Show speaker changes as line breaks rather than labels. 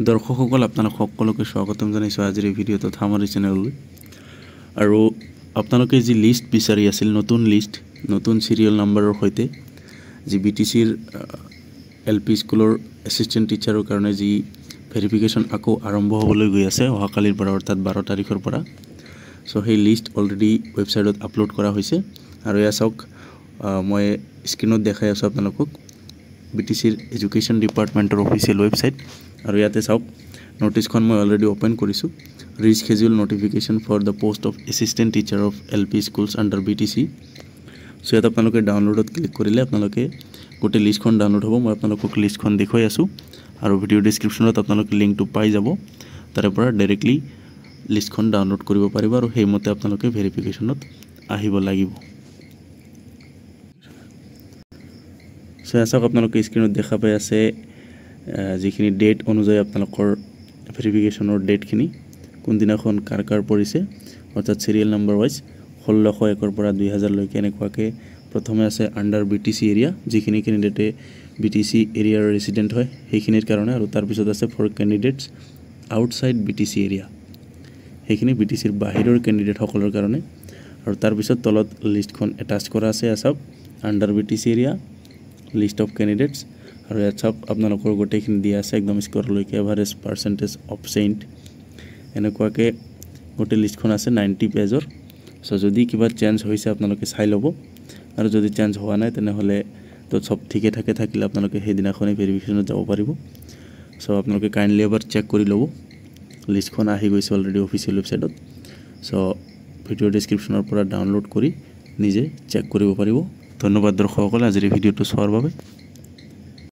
দৰ্শকসকল আপোনালোক সকলোকে স্বাগতম জনাইছোঁ আজিৰ এই ভিডিঅ'ত আমাৰ চেনেললৈ। আৰু আপোনালোকে যি লিষ্ট বিচাৰি আছিল নতুন লিষ্ট নতুন সিৰিয়েল নাম্বাৰৰ সৈতে যি বিটিচিৰ এলপি স্কুলৰ এছিষ্টেণ্ট টিচাৰৰ কাৰণে যি ভেৰিফিকেশ্যন আকৌ আৰম্ভ হ'বলৈ গৈ আছে অহাকালিৰ পৰা অৰ্থাৎ 12 তাৰিখৰ পৰা। সো সেই লিষ্ট অলৰেডি ৱেবছাইটত আপলোড কৰা হৈছে আৰু এয়া চাওক মই স্ক্ৰীনত দেখাই আছোঁ আপোনালোকক বিটিচিৰ এডুকেশ্যন ডিপাৰ্টমেণ্টৰ অফিচিয়েল ৱেবছাইট। আৰু ইয়াতে চাওক নোটিছখন মই অলৰেডি ওপেন কৰিছোঁ, reschedule notification for the post of assistant teacher of LP schools under BTC। So ইয়াত আপোনালোকে ডাউনলোডত ক্লিক কৰিলে আপোনালোকে গোটেই লিষ্টখন ডাউনলোড হ'ব। মই আপোনালোকক লিষ্টখন দেখুৱাই আছোঁ আৰু ভিডিঅ' ডিছক্ৰিপশ্যনত আপোনালোকে লিংকটো পাই যাব, তাৰে পৰা ডাইৰেক্টলি লিষ্টখন ডাউনলোড কৰিব পাৰিব আৰু সেইমতে আপোনালোকে ভেৰিফিকেশ্যনত আহিব লাগিব। সো চাওক আপোনালোকে স্ক্ৰীনত দেখা পাই আছে যিখিনি ডেট অনুযায়ী আপোনালোকৰ ভেৰিফিকেশ্যনৰ ডেটখিনি কোনদিনাখন কাৰ কাৰ পৰিছে অৰ্থাৎ চিৰিয়েল নাম্বাৰ ৱাইজ 1601 পৰা 2000 লৈকে এনেকুৱাকৈ প্ৰথমে আছে আণ্ডাৰ BTC এৰিয়া, যিখিনি কেণ্ডিডেটে BTC এৰিয়াৰ ৰেচিডেণ্ট হয় সেইখিনিৰ কাৰণে, আৰু তাৰপিছত আছে for candidates outside BTC area, সেইখিনি BTCৰ বাহিৰৰ কেণ্ডিডেটসকলৰ কাৰণে। আৰু তাৰপিছত তলত লিষ্টখন এটাচ কৰা আছে চাওক under BTC area list of candidates, আৰু ইয়াত চাওক আপোনালোকৰ গোটেইখিনি দিয়া আছে একদম স্ক'ৰলৈকে এভাৰেজ পাৰ্চেণ্টেজ অফ চেইণ্ট এনেকুৱাকৈ গোটেই লিষ্টখন আছে 90 পেজৰ। সো যদি কিবা চেঞ্জ হৈছে আপোনালোকে চাই ল'ব, আৰু যদি চেঞ্জ হোৱা নাই তেনেহ'লে তো সব ঠিকে থাকিলে আপোনালোকে সেইদিনাখনেই ভেৰিফিকেশ্যনত যাব পাৰিব। সো আপোনালোকে কাইণ্ডলি এবাৰ চেক কৰি ল'ব, লিষ্টখন আহি গৈছে অলৰেডি অফিচিয়েল ৱেবছাইটত। সো ভিডিঅ' ডিছক্ৰিপশ্যনৰ পৰা ডাউনলোড কৰি নিজে চেক কৰিব পাৰিব। ধন্যবাদ দৰ্শকসকল আজিৰ এই ভিডিঅ'টো চোৱাৰ বাবে।